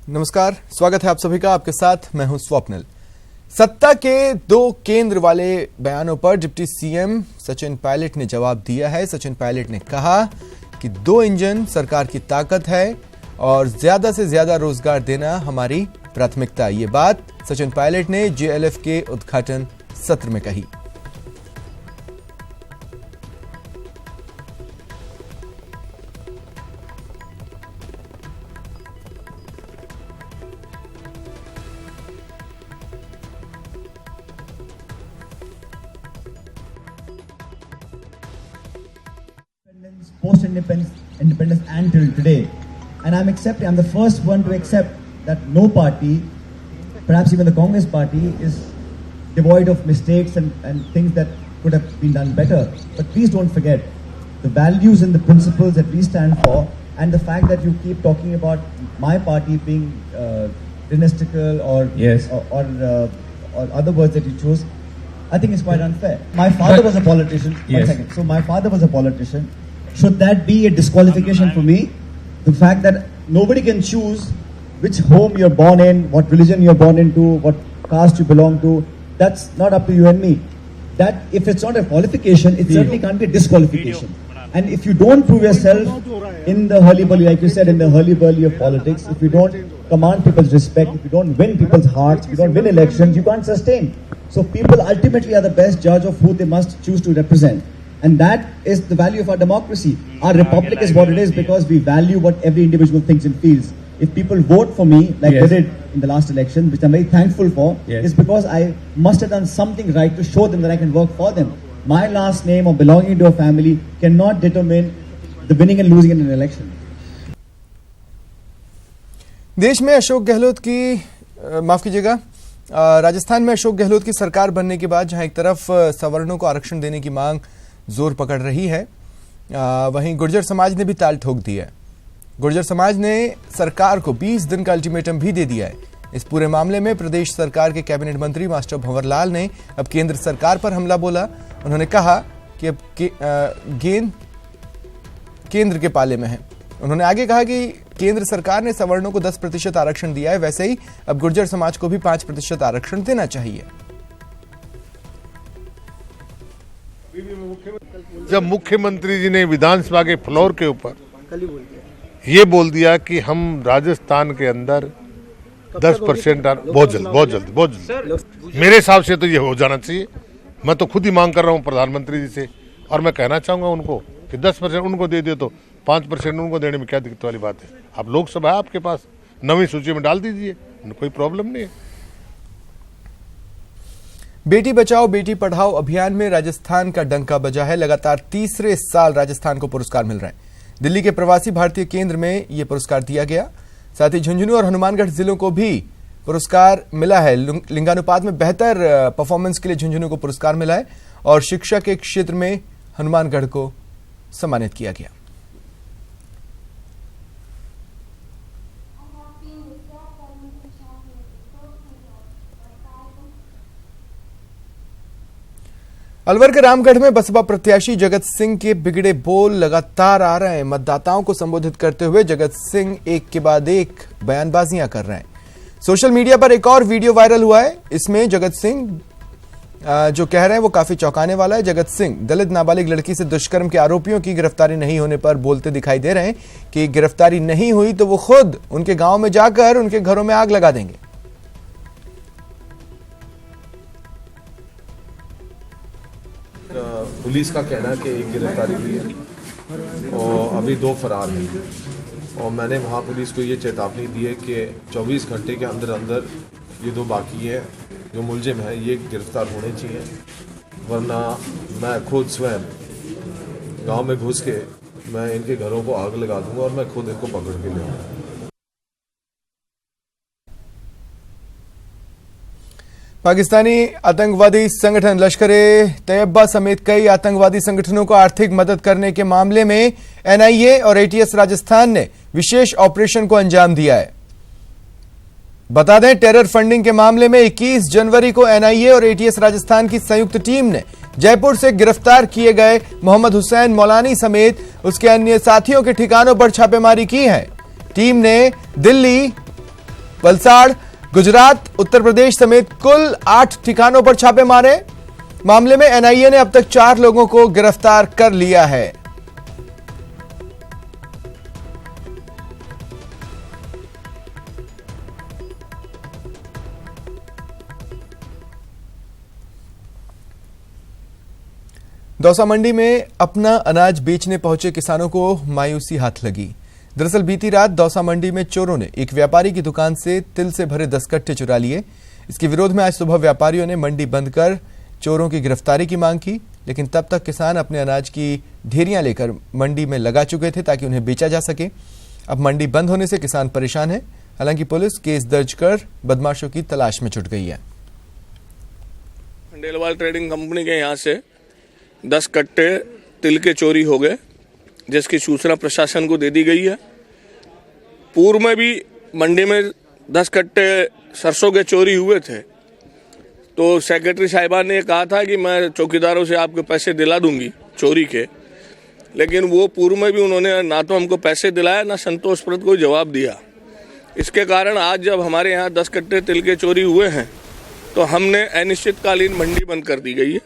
नमस्कार, स्वागत है आप सभी का। आपके साथ मैं हूं स्वप्निल। सत्ता के दो केंद्र वाले बयानों पर डिप्टी सीएम सचिन पायलट ने जवाब दिया है। सचिन पायलट ने कहा कि 2 इंजन सरकार की ताकत है और ज्यादा से ज्यादा रोजगार देना हमारी प्राथमिकता। ये बात सचिन पायलट ने जेएलएफ के उद्घाटन सत्र में कही। Post-independence and till today, and I'm the first one to accept that no party, perhaps even the Congress party, is devoid of mistakes and things that could have been done better. But please don't forget the values and the principles that we stand for, and the fact that you keep talking about my party being dynastical or other words that you chose, I think is quite unfair. My father was a politician. Yes. 1 second. So my father was a politician. Should that be a disqualification for me? The fact that nobody can choose which home you're born in, what religion you're born into, what caste you belong to, that's not up to you and me. That, if it's not a qualification, it certainly can't be a disqualification. And if you don't prove yourself in the hurly-burly, like you said, in the hurly-burly of politics, if you don't command people's respect, if you don't win people's hearts, if you don't win elections, you can't sustain. So people ultimately are the best judge of who they must choose to represent. And that is the value of our democracy. Our republic is what it is because we value what every individual thinks and feels. If people vote for me, like they did in the last election, which I'm very thankful for, is because I must have done something right to show them that I can work for them. My last name or belonging to a family cannot determine the winning and losing in an election. देश में अशोक गहलोत की माफ कीजिएगा, राजस्थान में अशोक गहलोत की सरकार बनने के बाद जहां एक तरफ सवर्णों को आरक्षण देने की मांग जोर पकड़ रही है, वहीं गुर्जर समाज ने भी ताल ठोक दी है। गुर्जर समाज ने सरकार को 20 दिन का अल्टीमेटम भी दे दिया है। इस पूरे मामले में प्रदेश सरकार के कैबिनेट मंत्री मास्टर भंवर लाल ने अब केंद्र सरकार पर हमला बोला। उन्होंने कहा कि अब गेंद केंद्र के पाले में है। उन्होंने आगे कहा कि केंद्र सरकार ने सवर्णों को 10% आरक्षण दिया है, वैसे ही अब गुर्जर समाज को भी 5% आरक्षण देना चाहिए। जब मुख्यमंत्री जी ने विधानसभा के फ्लोर के ऊपर ये बोल दिया कि हम राजस्थान के अंदर 10% बहुत जल्द मेरे हिसाब से तो ये हो जाना चाहिए। मैं तो खुद ही मांग कर रहा हूँ प्रधानमंत्री जी से, और मैं कहना चाहूंगा उनको कि 10% उनको दे तो 5% उनको देने में क्या दिक्कत वाली बात है। आप लोकसभा है आपके पास, नवी सूची में डाल दीजिए, कोई प्रॉब्लम नहीं है। बेटी बचाओ बेटी पढ़ाओ अभियान में राजस्थान का डंका बजा है। लगातार तीसरे साल राजस्थान को पुरस्कार मिल रहे हैं। दिल्ली के प्रवासी भारतीय केंद्र में यह पुरस्कार दिया गया। साथ ही झुंझुनू और हनुमानगढ़ जिलों को भी पुरस्कार मिला है। लिंगानुपात में बेहतर परफॉर्मेंस के लिए झुंझुनू को पुरस्कार मिला है और शिक्षा के क्षेत्र में हनुमानगढ़ को सम्मानित किया गया। अलवर के रामगढ़ में बसपा प्रत्याशी जगत सिंह के बिगड़े बोल लगातार आ रहे हैं। मतदाताओं को संबोधित करते हुए जगत सिंह एक के बाद एक बयानबाजियां कर रहे हैं। सोशल मीडिया पर एक और वीडियो वायरल हुआ है। इसमें जगत सिंह जो कह रहे हैं वो काफी चौंकाने वाला है। जगत सिंह दलित नाबालिग लड़की से दुष्कर्म के आरोपियों की गिरफ्तारी नहीं होने पर बोलते दिखाई दे रहे हैं कि गिरफ्तारी नहीं हुई तो वो खुद उनके गांव में जाकर उनके घरों में आग लगा देंगे। पुलिस का कहना है कि एक गिरफ्तारी हुई है और अभी 2 फरार हैं, और मैंने वहाँ पुलिस को ये चेतावनी दी है कि 24 घंटे के अंदर अंदर ये 2 बाकी हैं जो मुलजिम हैं, ये गिरफ्तार होने चाहिए, वरना मैं खुद स्वयं गांव में घुस के मैं इनके घरों को आग लगा दूंगा और मैं खुद इनको पकड़ के ले आऊँगा। पाकिस्तानी आतंकवादी संगठन लश्कर-ए-तैयबा समेत कई आतंकवादी संगठनों को आर्थिक मदद करने के मामले में एनआईए और एटीएस राजस्थान ने विशेष ऑपरेशन को अंजाम दिया है। बता दें, टेरर फंडिंग के मामले में 21 जनवरी को एनआईए और एटीएस राजस्थान की संयुक्त टीम ने जयपुर से गिरफ्तार किए गए मोहम्मद हुसैन मौलानी समेत उसके अन्य साथियों के ठिकानों पर छापेमारी की है। टीम ने दिल्ली, वलसाड़, गुजरात, उत्तर प्रदेश समेत कुल 8 ठिकानों पर छापे मारे। मामले में एनआईए ने अब तक 4 लोगों को गिरफ्तार कर लिया है। दौसा मंडी में अपना अनाज बेचने पहुंचे किसानों को मायूसी हाथ लगी। दरअसल बीती रात दौसा मंडी में चोरों ने एक व्यापारी की दुकान से तिल से भरे 10 कट्टे चुरा लिए। इसके विरोध में आज सुबह व्यापारियों ने मंडी बंद कर चोरों की गिरफ्तारी की मांग की, लेकिन तब तक किसान अपने अनाज की ढेरियां लेकर मंडी में लगा चुके थे ताकि उन्हें बेचा जा सके। अब मंडी बंद होने से किसान परेशान है। हालांकि पुलिस केस दर्ज कर बदमाशों की तलाश में जुट गई है। खंडेलवाल ट्रेडिंग कंपनी के यहाँ से 10 कट्टे तिल के चोरी हो गए, जिसकी सूचना प्रशासन को दे दी गई है। पूर्व में भी मंडी में 10 कट्टे सरसों के चोरी हुए थे, तो सेक्रेटरी साहिबा ने कहा था कि मैं चौकीदारों से आपके पैसे दिला दूंगी चोरी के, लेकिन वो पूर्व में भी उन्होंने ना तो हमको पैसे दिलाया ना संतोषप्रद कोई जवाब दिया। इसके कारण आज जब हमारे यहाँ 10 कट्टे तिल के चोरी हुए हैं तो हमने अनिश्चितकालीन मंडी बंद कर दी गई है,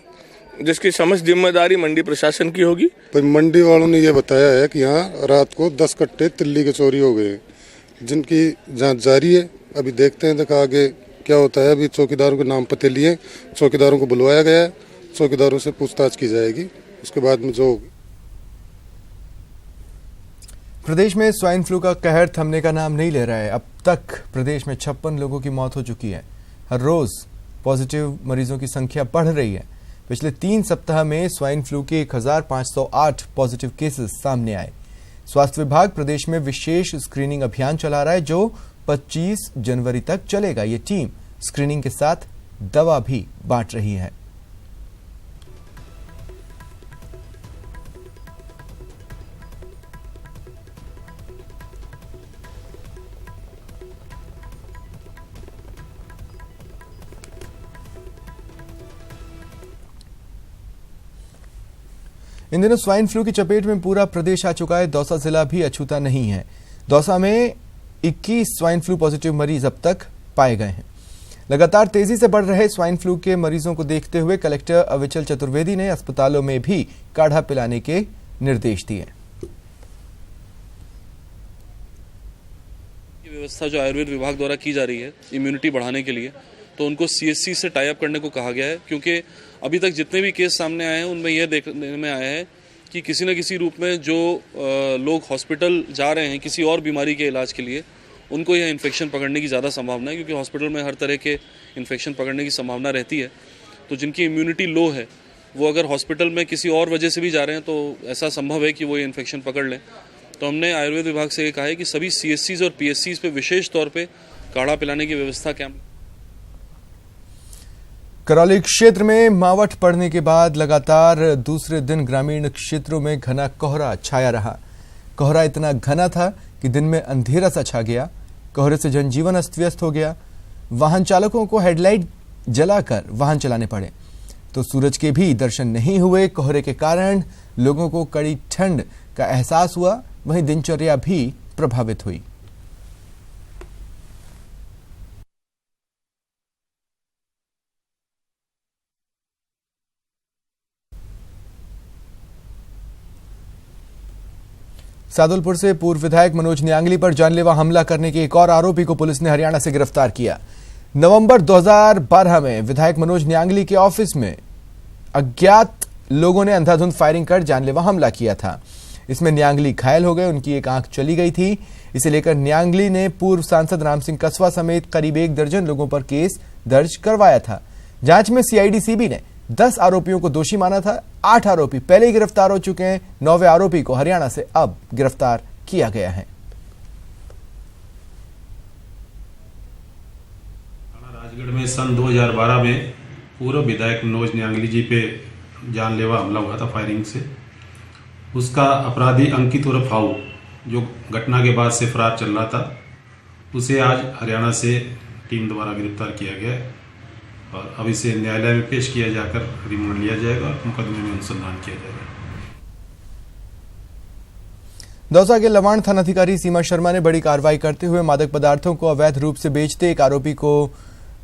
जिसकी समस्त जिम्मेदारी मंडी प्रशासन की होगी। तो मंडी वालों ने ये बताया है कि यहाँ रात को 10 कट्टे तिल्ली के चोरी हो गए, जिनकी जांच जारी है। अभी देखते हैं तक आगे क्या होता है। अभी चौकीदारों के नाम पते लिए चौकीदारों को बुलवाया गया है, चौकीदारों से पूछताछ की जाएगी, उसके बाद में जो होगी। प्रदेश में स्वाइन फ्लू का कहर थमने का नाम नहीं ले रहा है। अब तक प्रदेश में 56 लोगों की मौत हो चुकी है। हर रोज पॉजिटिव मरीजों की संख्या बढ़ रही है। पिछले 3 सप्ताह में स्वाइन फ्लू के 1508 पॉजिटिव केसेस सामने आए। स्वास्थ्य विभाग प्रदेश में विशेष स्क्रीनिंग अभियान चला रहा है, जो 25 जनवरी तक चलेगा। ये टीम स्क्रीनिंग के साथ दवा भी बांट रही है। इन दिनों स्वाइन फ्लू की चपेट में पूरा प्रदेश आ चुका है। दौसा जिला भी अछूता नहीं है। दौसा में 21 स्वाइन फ्लू पॉजिटिव मरीज अब तक पाए गए हैं। लगातार तेजी से बढ़ रहे स्वाइन फ्लू के मरीजों को देखते हुए कलेक्टर अविचल चतुर्वेदी ने अस्पतालों में भी काढ़ा पिलाने के निर्देश दिए। व्यवस्था जो आयुर्वेद विभाग द्वारा की जा रही है इम्यूनिटी बढ़ाने के लिए, तो उनको सीएससी से टाई अप करने को कहा गया है, क्योंकि अभी तक जितने भी केस सामने आए हैं उनमें यह देखने में आया है कि किसी न किसी रूप में जो लोग हॉस्पिटल जा रहे हैं किसी और बीमारी के इलाज के लिए, उनको यह इन्फेक्शन पकड़ने की ज़्यादा संभावना है, क्योंकि हॉस्पिटल में हर तरह के इन्फेक्शन पकड़ने की संभावना रहती है। तो जिनकी इम्यूनिटी लो है वो अगर हॉस्पिटल में किसी और वजह से भी जा रहे हैं तो ऐसा संभव है कि वो ये इन्फेक्शन पकड़ लें। तो हमने आयुर्वेद विभाग से ये कहा है कि सभी सीएससीज और पीएससीज पे विशेष तौर पे काढ़ा पिलाने की व्यवस्था कैंप। करौली क्षेत्र में मावठ पड़ने के बाद लगातार दूसरे दिन ग्रामीण क्षेत्रों में घना कोहरा छाया रहा। कोहरा इतना घना था कि दिन में अंधेरा सा छा गया। कोहरे से जनजीवन अस्त व्यस्त हो गया। वाहन चालकों को हेडलाइट जलाकर वाहन चलाने पड़े, तो सूरज के भी दर्शन नहीं हुए। कोहरे के कारण लोगों को कड़ी ठंड का एहसास हुआ, वहीं दिनचर्या भी प्रभावित हुई। सादुलपुर से पूर्व विधायक मनोज न्यांगली पर जानलेवा हमला करने के एक और आरोपी को पुलिस ने हरियाणा से गिरफ्तार किया। नवंबर 2012 में विधायक मनोज न्यांगली के ऑफिस में अज्ञात लोगों ने अंधाधुंध फायरिंग कर जानलेवा हमला किया था। इसमें न्यांगली घायल हो गए, उनकी एक आंख चली गई थी। इसे लेकर न्यांगली ने पूर्व सांसद राम सिंह कसवा समेत करीब 1 दर्जन लोगों पर केस दर्ज करवाया था। जांच में सीआईडी-सीबी ने 10 आरोपियों को दोषी माना था। 8 आरोपी पहले ही गिरफ्तार हो चुके हैं। 9वें आरोपी को हरियाणा से अब गिरफ्तार किया गया है। राजगढ़ में सन 2012 में पूर्व विधायक मनोज न्यांगली जी पे जानलेवा हमला हुआ था फायरिंग से। उसका अपराधी अंकित उर्फ हाउ, जो घटना के बाद से फरार चल रहा था, उसे आज हरियाणा से टीम द्वारा गिरफ्तार किया गया है और अब इसे न्यायालय में पेश किया जाकर रिमांड लिया जाएगा और मुकदमे में अनुसंधान किया जाएगा। दौसा के लवाण थानाधिकारी सीमा शर्मा ने बड़ी कार्रवाई करते हुए मादक पदार्थों को अवैध रूप से बेचते एक आरोपी को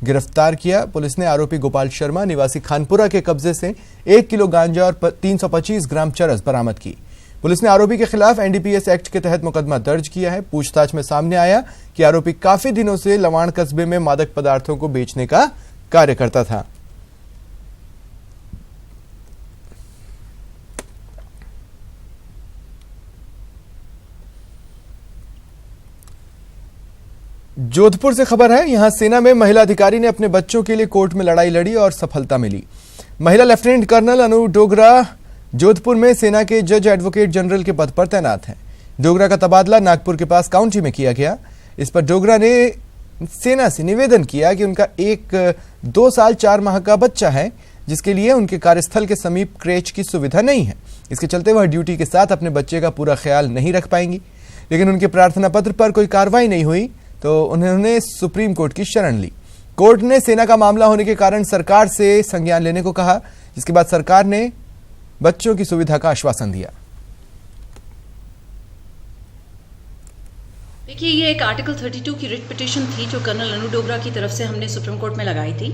गिरफ्तार किया। पुलिस ने आरोपी गोपाल शर्मा निवासी खानपुरा के कब्जे से 1 किलो गांजा और 325 ग्राम चरस बरामद की। पुलिस ने आरोपी के खिलाफ एनडीपीएस एक्ट के तहत मुकदमा दर्ज किया है। पूछताछ में सामने आया कि आरोपी काफी दिनों से लवाण कस्बे में मादक पदार्थों को बेचने का कार्य करता था। जोधपुर से खबर है, यहां सेना में महिला अधिकारी ने अपने बच्चों के लिए कोर्ट में लड़ाई लड़ी और सफलता मिली। महिला लेफ्टिनेंट कर्नल अनु डोगरा जोधपुर में सेना के जज एडवोकेट जनरल के पद पर तैनात हैं। डोगरा का तबादला नागपुर के पास काउंटी में किया गया। इस पर डोगरा ने सेना से निवेदन किया कि उनका एक 2 साल 4 माह का बच्चा है जिसके लिए उनके कार्यस्थल के समीप क्रेच की सुविधा नहीं है। इसके चलते वह ड्यूटी के साथ अपने बच्चे का पूरा ख्याल नहीं रख पाएंगी। लेकिन उनके प्रार्थना पत्र पर कोई कार्रवाई नहीं हुई तो उन्होंने सुप्रीम कोर्ट की शरण ली। कोर्ट ने सेना का मामला होने के कारण सरकार से संज्ञान लेने को कहा, जिसके बाद सरकार ने बच्चों की सुविधा का आश्वासन दिया। देखिए, ये एक आर्टिकल 32 की रिट पिटीशन थी जो कर्नल अनु डोगरा की तरफ से हमने सुप्रीम कोर्ट में लगाई थी।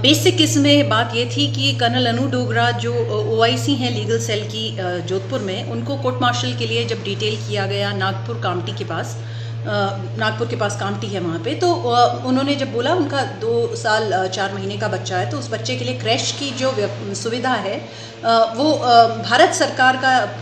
बेसिक इसमें बात ये थी कि कर्नल अनु डोगरा जो ओआईसी हैं लीगल सेल की जोधपुर में, उनको कोर्ट मार्शल के लिए जब डिटेल किया गया नागपुर काउंटी के पास, नागपुर के पास काउंटी है वहाँ पे, तो उन्होंने जब बोला उनका 2 साल 4 महीने का बच्चा है तो उस बच्चे के लिए क्रैश की जो सुविधा है वो भारत सरकार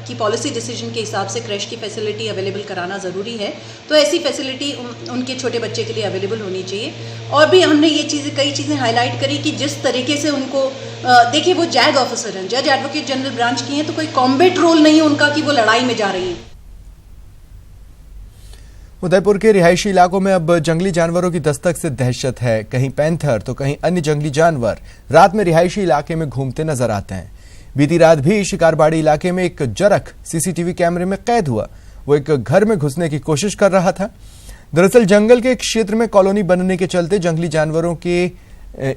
की पॉलिसी डिसीजन के हिसाब से क्रैश की फैसिलिटी अवेलेबल कराना ज़रूरी है। तो ऐसी फैसिलिटी उनके छोटे बच्चे के लिए अवेलेबल होनी चाहिए। और भी हमने ये कई चीज़ें हाईलाइट करी कि जिस तरीके से उनको देखिए, वो जैग ऑफिसर हैं, जज एडवोकेट जनरल ब्रांच की हैं, तो कोई कॉम्बैट रोल नहीं है उनका कि वो लड़ाई में जा रही हैं। उदयपुर के रिहायशी इलाकों में अब जंगली जानवरों की दस्तक से दहशत है। कहीं पैंथर तो कहीं अन्य जंगली जानवर रात में रिहायशी इलाके में घूमते नजर आते हैं। बीती रात भी शिकारबाड़ी इलाके में एक जरख सीसीटीवी कैमरे में कैद हुआ। वो एक घर में घुसने की कोशिश कर रहा था। दरअसल जंगल के क्षेत्र में कॉलोनी बनने के चलते जंगली जानवरों के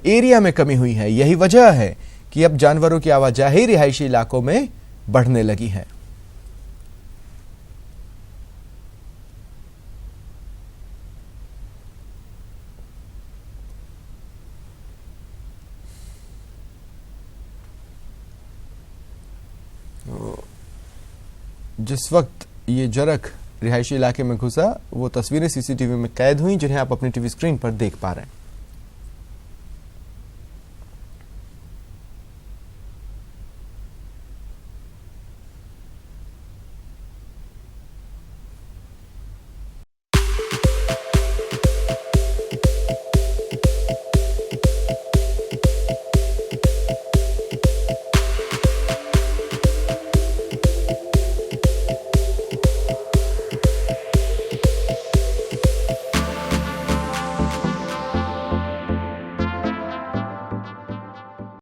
एरिया में कमी हुई है। यही वजह है कि अब जानवरों की आवाजाही रिहायशी इलाकों में बढ़ने लगी है। जिस वक्त ये जरख रिहायशी इलाके में घुसा, वो तस्वीरें सीसीटीवी में कैद हुई जिन्हें आप अपनी टीवी स्क्रीन पर देख पा रहे हैं।